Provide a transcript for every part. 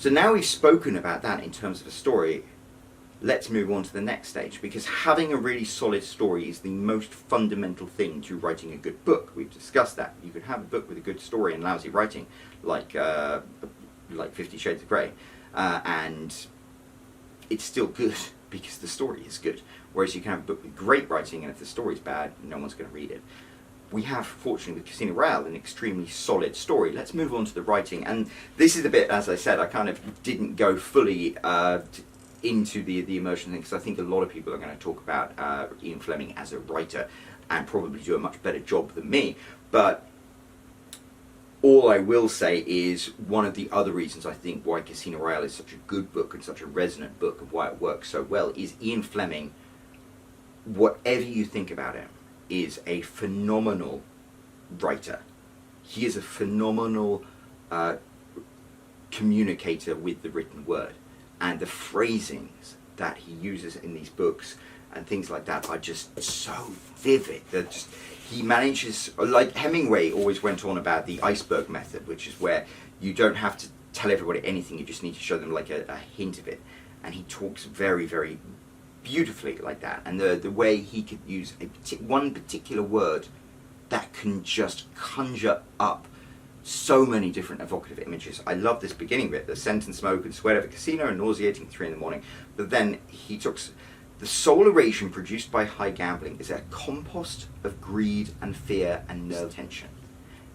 So now we've spoken about that in terms of a story, let's move on to the next stage, because having a really solid story is the most fundamental thing to writing a good book. We've discussed that. You can have a book with a good story and lousy writing, like 50 Shades of Grey, and it's still good because the story is good. Whereas you can have a book with great writing, and if the story's bad, no one's going to read it. We have, fortunately, with Casino Royale, an extremely solid story. Let's move on to the writing. And this is a bit, as I said, I kind of didn't go fully into the immersion thing, because I think a lot of people are going to talk about Ian Fleming as a writer and probably do a much better job than me. But all I will say is one of the other reasons I think why Casino Royale is such a good book and such a resonant book, and why it works so well, is Ian Fleming, whatever you think about him, is a phenomenal writer. He is a phenomenal communicator with the written word, and the phrasings that he uses in these books and things like that are just so vivid. He manages, like Hemingway always went on about the iceberg method, which is where you don't have to tell everybody anything, you just need to show them like a hint of it, and he talks very, very beautifully like that. And the way he could use one particular word that can just conjure up so many different evocative images. I love this beginning bit: the scent and smoke and sweat of a casino and nauseating at 3 in the morning. But then he talks, the soul erosion produced by high gambling is a compost of greed and fear and nerve tension.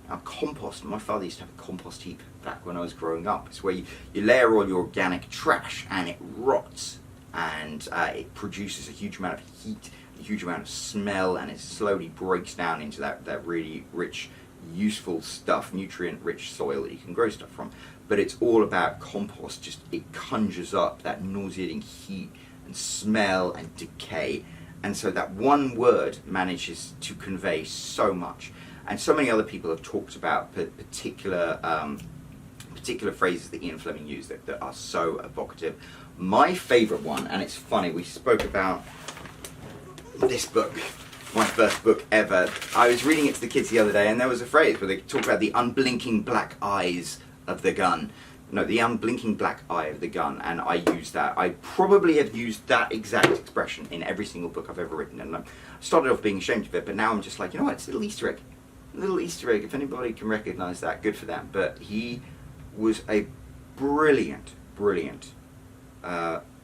Now, compost, my father used to have a compost heap back when I was growing up. It's where you layer all your organic trash and it rots, and it produces a huge amount of heat, a huge amount of smell, and it slowly breaks down into that really rich, useful stuff, nutrient-rich soil that you can grow stuff from. But it's all about compost. Just, it conjures up that nauseating heat and smell and decay, and so that one word manages to convey so much. And so many other people have talked about particular phrases that Ian Fleming used that are so evocative. My favourite one, and it's funny, we spoke about this book, my first book ever. I was reading it to the kids the other day, and there was a phrase where they talk about the unblinking black eyes of the gun. No, the unblinking black eye of the gun, and I use that. I probably have used that exact expression in every single book I've ever written, and I started off being ashamed of it, but now I'm just like, you know what, it's a little Easter egg. A little Easter egg. If anybody can recognise that, good for them. But he was a brilliant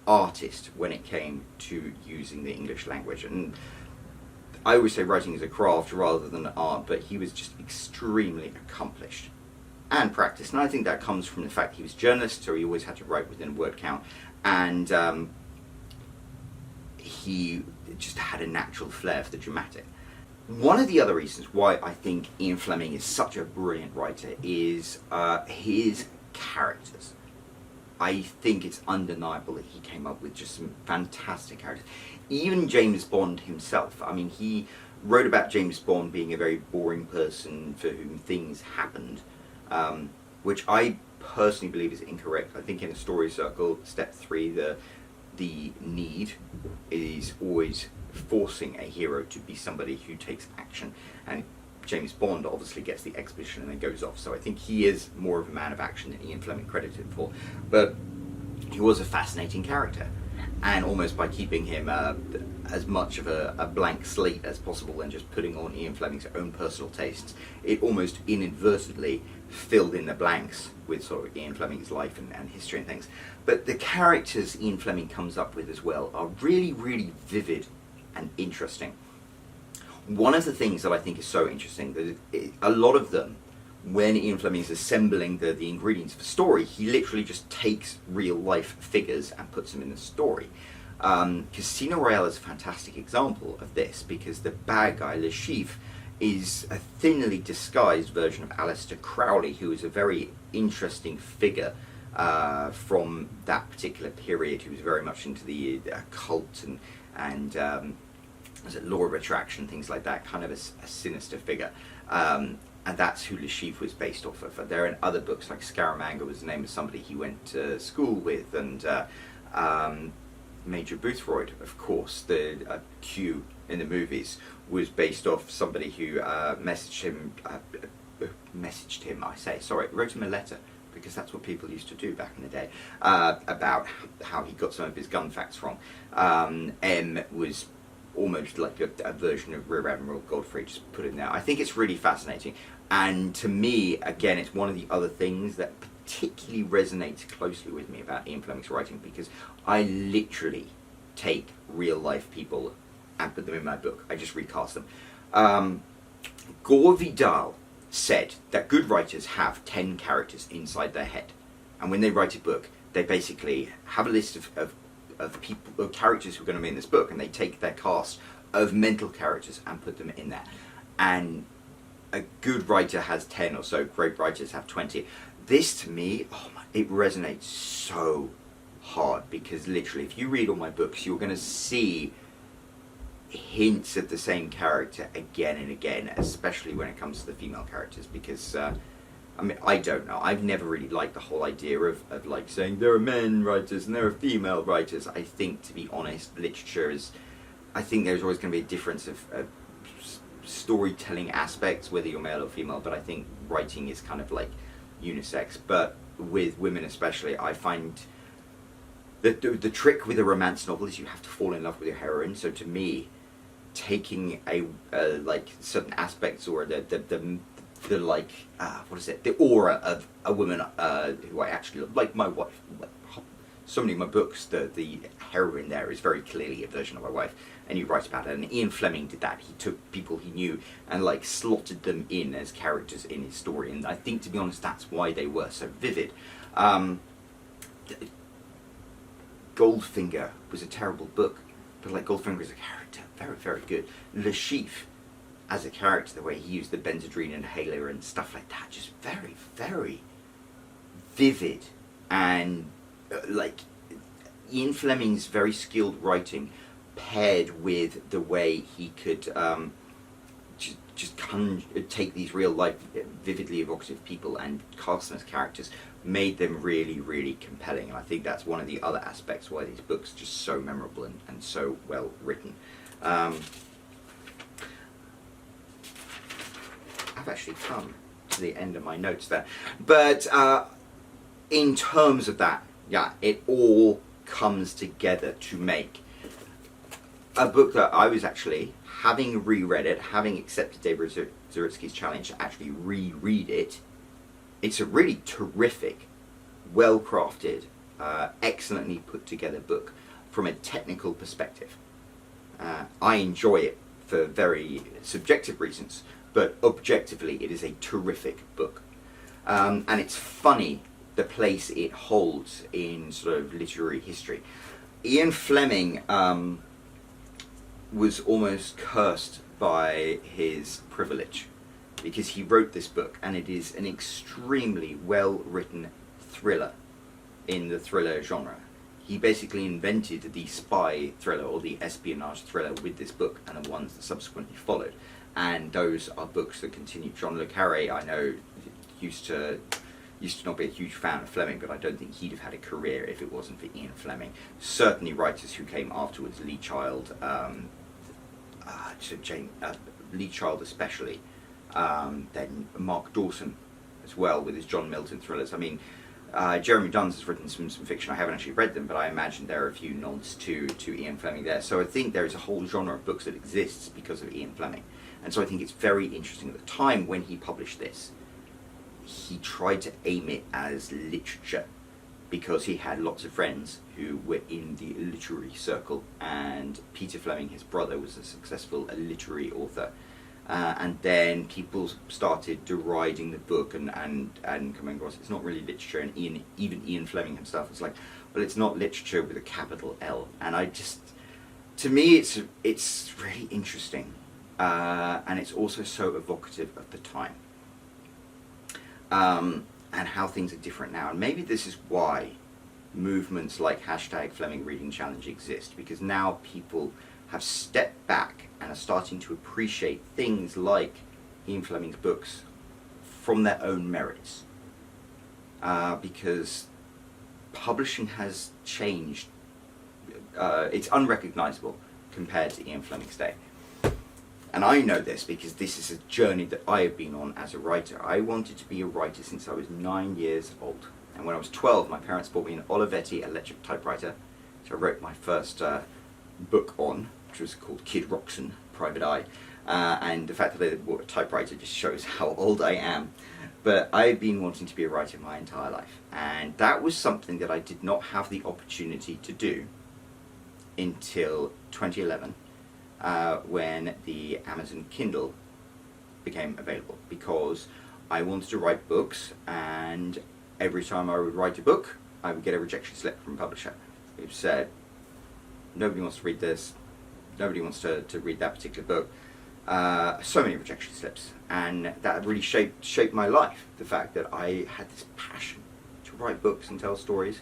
artist when it came to using the English language, and I always say writing is a craft rather than an art, but he was just extremely accomplished and practiced, and I think that comes from the fact he was a journalist, so he always had to write within a word count, and he just had a natural flair for the dramatic. One of the other reasons why I think Ian Fleming is such a brilliant writer is his characters. I think it's undeniable that he came up with just some fantastic characters. Even James Bond himself, I mean, he wrote about James Bond being a very boring person for whom things happened, which I personally believe is incorrect. I think in a story circle, step 3, the need is always forcing a hero to be somebody who takes action, and James Bond obviously gets the exposition and then goes off, so I think he is more of a man of action than Ian Fleming credited him for. But he was a fascinating character, and almost by keeping him as much of a blank slate as possible and just putting on Ian Fleming's own personal tastes, it almost inadvertently filled in the blanks with sort of Ian Fleming's life and history and things. But the characters Ian Fleming comes up with as well are really, really vivid and interesting. One of the things that I think is so interesting, that a lot of them, when Ian Fleming is assembling the ingredients for story, he literally just takes real life figures and puts them in the story. Casino Royale is a fantastic example of this, because the bad guy, Le Chiffre, is a thinly disguised version of Aleister Crowley, who is a very interesting figure from that particular period, who was very much into the occult and was it law of attraction, things like that, kind of a sinister figure. And that's who Le Chiffre was based off of. There are other books, like Scaramanga was the name of somebody he went to school with, and Major Boothroyd, of course, the Q in the movies, was based off somebody who wrote him a letter because that's what people used to do back in the day, about how he got some of his gun facts wrong. M was almost like a version of Rear Admiral Godfrey, just put in there. I think it's really fascinating, and to me, again, it's one of the other things that particularly resonates closely with me about Ian Fleming's writing, because I literally take real life people and put them in my book. I just recast them. Gore Vidal said that good writers have 10 characters inside their head, and when they write a book, they basically have a list of people, of characters who are going to be in this book, and they take their cast of mental characters and put them in there. And a good writer has 10 or so, great writers have 20. This, to me, it resonates so hard, because literally, if you read all my books, you're going to see hints of the same character again and again, especially when it comes to the female characters, because I mean, I don't know, I've never really liked the whole idea of like saying there are men writers and there are female writers. I think, to be honest, literature is, I think there's always going to be a difference of storytelling aspects, whether you're male or female, but I think writing is kind of like unisex. But with women especially, I find that the trick with a romance novel is you have to fall in love with your heroine. So to me, taking a like certain aspects, or the like what is it, the aura of a woman who I actually love, like my wife. So many of my books, the heroine there is very clearly a version of my wife, and you write about it. And Ian Fleming did that. He took people he knew and like slotted them in as characters in his story, and I think, to be honest, that's why they were so vivid. Goldfinger was a terrible book, but like Goldfinger as a character, very, very good. Le Chiffre as a character, the way he used the Benzedrine inhaler and stuff like that, just very, very vivid. And like Ian Fleming's very skilled writing, paired with the way he could just take these real life, vividly evocative people and cast them as characters, made them really, really compelling. And I think that's one of the other aspects why these books are just so memorable and so well written. I've actually come to the end of my notes there, but in terms of that, yeah, it all comes together to make a book that I was actually, having reread it, having accepted David Zaritsky's challenge to actually reread it, it's a really terrific, well-crafted, excellently put together book from a technical perspective. I enjoy it for very subjective reasons, but objectively it is a terrific book. And it's funny the place it holds in sort of literary history. Ian Fleming was almost cursed by his privilege, because he wrote this book, and it is an extremely well-written thriller in the thriller genre. He basically invented the spy thriller, or the espionage thriller, with this book and the ones that subsequently followed. And those are books that continue. John le Carré, I know, used to not be a huge fan of Fleming, but I don't think he'd have had a career if it wasn't for Ian Fleming. Certainly writers who came afterwards, Lee Child, Lee Child especially, then Mark Dawson as well with his John Milton thrillers. I mean, Jeremy Duns has written some fiction. I haven't actually read them, but I imagine there are a few nods to Ian Fleming there. So I think there is a whole genre of books that exists because of Ian Fleming. And so I think it's very interesting. At the time when he published this, he tried to aim it as literature, because he had lots of friends who were in the literary circle, and Peter Fleming, his brother, was a successful literary author. And then people started deriding the book and coming across, it's not really literature, and even Ian Fleming himself was like, well, it's not literature with a capital L. And I just, to me, it's really interesting, and it's also so evocative of the time, and how things are different now. And maybe this is why movements like #Fleming Reading Challenge exist, because now people have stepped back and are starting to appreciate things like Ian Fleming's books from their own merits, because publishing has changed. It's unrecognizable compared to Ian Fleming's day. and I know this because this is a journey that I have been on as a writer. I wanted to be a writer since I was 9 years old. And when I was 12, my parents bought me an Olivetti electric typewriter. So I wrote my first book on, which was called Kid Roxon, Private Eye. And the fact that I bought a typewriter just shows how old I am. But I've been wanting to be a writer my entire life. And that was something that I did not have the opportunity to do until 2011, when the Amazon Kindle became available. Because I wanted to write books, and every time I would write a book, I would get a rejection slip from a publisher. It said, nobody wants to read this, nobody wants to read that particular book. So many rejection slips, and that really shaped my life. The fact that I had this passion to write books and tell stories,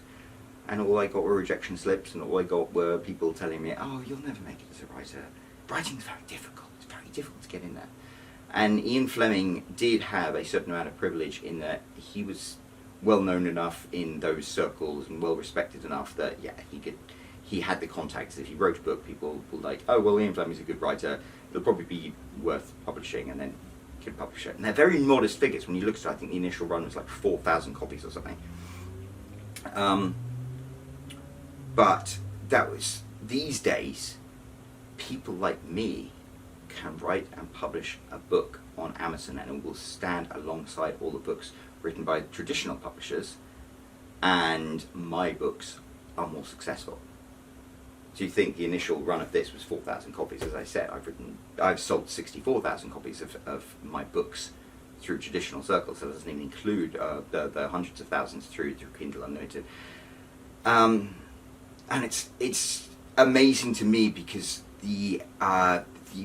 and all I got were rejection slips, and all I got were people telling me, oh, you'll never make it as a writer. Writing's very difficult, it's very difficult to get in there. And Ian Fleming did have a certain amount of privilege in that he was well known enough in those circles and well respected enough that, yeah, he had the contacts. If he wrote a book, people were like, oh, well, Ian Fleming's a good writer, it'll probably be worth publishing, and then he could publish it. And they're very modest figures. When you look at it, I think the initial run was like 4,000 copies or something. But that was, these days, people like me can write and publish a book on Amazon, and it will stand alongside all the books written by traditional publishers, and my books are more successful. So you think the initial run of this was 4,000 copies. As I said, I've sold 64,000 copies of my books through traditional circles. So that doesn't even include the hundreds of thousands through Kindle Unlimited. And it's amazing to me because the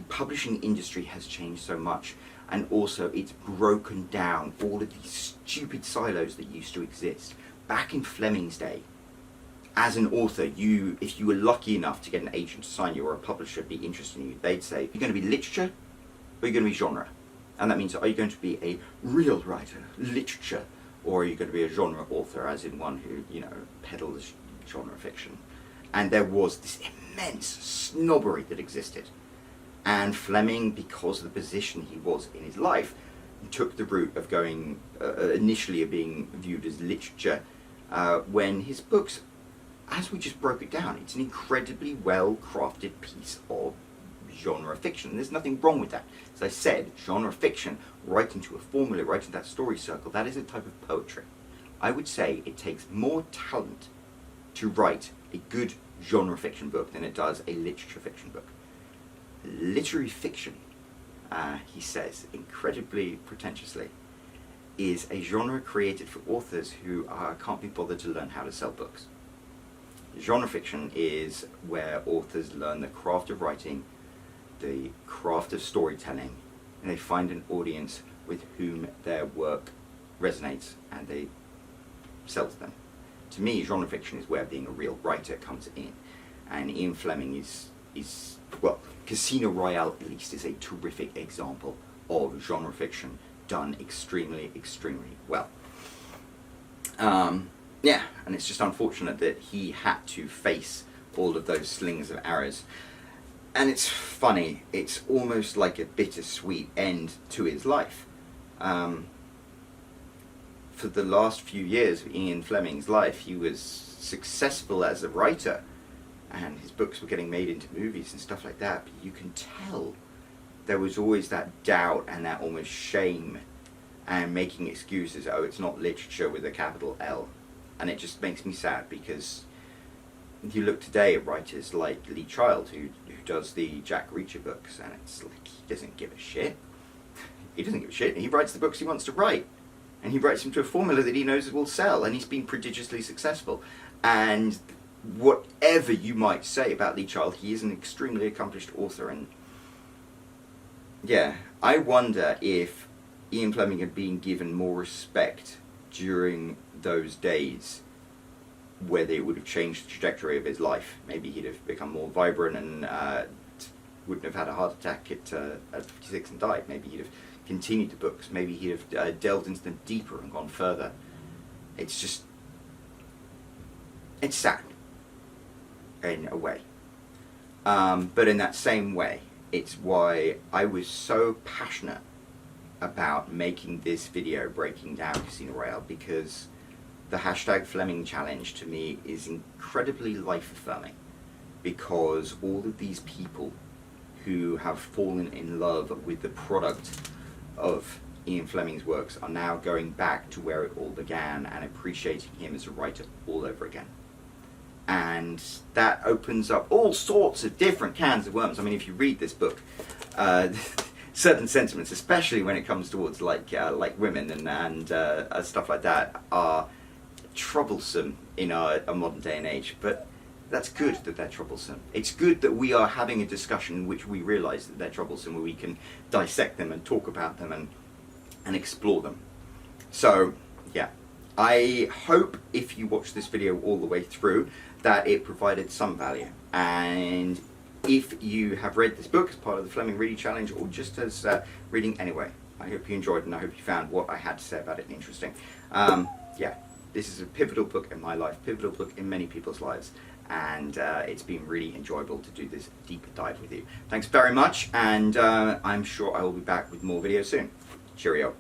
publishing industry has changed so much, and also it's broken down all of these stupid silos that used to exist. Back in Fleming's day, as an author, if you were lucky enough to get an agent to sign you or a publisher be interested in you, they'd say, you're going to be literature or you're going to be genre. And that means, are you going to be a real writer, literature, or are you going to be a genre author, as in one who, peddles genre fiction? And there was this immense snobbery that existed. And Fleming, because of the position he was in his life, took the route of going, initially of being viewed as literature, when his books, as we just broke it down, it's an incredibly well-crafted piece of genre fiction. There's nothing wrong with that. As I said, genre fiction, writing to a formula, writing that story circle, that is a type of poetry. I would say it takes more talent to write a good genre fiction book than it does a literature fiction book. Literary fiction, he says, incredibly pretentiously, is a genre created for authors who can't be bothered to learn how to sell books. Genre fiction is where authors learn the craft of writing, the craft of storytelling, and they find an audience with whom their work resonates and they sell to them. To me, genre fiction is where being a real writer comes in. And Ian Fleming is well, Casino Royale at least is a terrific example of genre fiction done extremely, extremely well. Yeah, and it's just unfortunate that he had to face all of those slings of arrows. And it's funny, it's almost like a bittersweet end to his life. For the last few years of Ian Fleming's life, he was successful as a writer, and his books were getting made into movies and stuff like that, but you can tell there was always that doubt and that almost shame and making excuses. Oh, it's not literature with a capital L. And it just makes me sad, because you look today at writers like Lee Child, who does the Jack Reacher books, and it's like, he doesn't give a shit. He doesn't give a shit. He writes the books he wants to write, and he writes them to a formula that he knows will sell, and he's been prodigiously successful. And whatever you might say about Lee Child, he is an extremely accomplished author. And yeah, I wonder if Ian Fleming had been given more respect during those days, whether it would have changed the trajectory of his life. Maybe he'd have become more vibrant and wouldn't have had a heart attack at 56 and died. Maybe he'd have continued the books. Maybe he'd have delved into them deeper and gone further. It's just, it's sad in a way. But in that same way, it's why I was so passionate about making this video breaking down Casino Royale, because the hashtag Fleming challenge to me is incredibly life affirming, because all of these people who have fallen in love with the product of Ian Fleming's works are now going back to where it all began and appreciating him as a writer all over again. And that opens up all sorts of different cans of worms. I mean, if you read this book, certain sentiments, especially when it comes towards like women and stuff like that, are troublesome in a modern day and age. But that's good that they're troublesome. It's good that we are having a discussion in which we realise that they're troublesome, where we can dissect them and talk about them and explore them. So, yeah. I hope if you watch this video all the way through that it provided some value. And if you have read this book as part of the Fleming Reading Challenge, or just as reading anyway, I hope you enjoyed, and I hope you found what I had to say about it interesting. Yeah, this is a pivotal book in my life, pivotal book in many people's lives, and it's been really enjoyable to do this deep dive with you. Thanks very much, and I'm sure I will be back with more videos soon. Cheerio.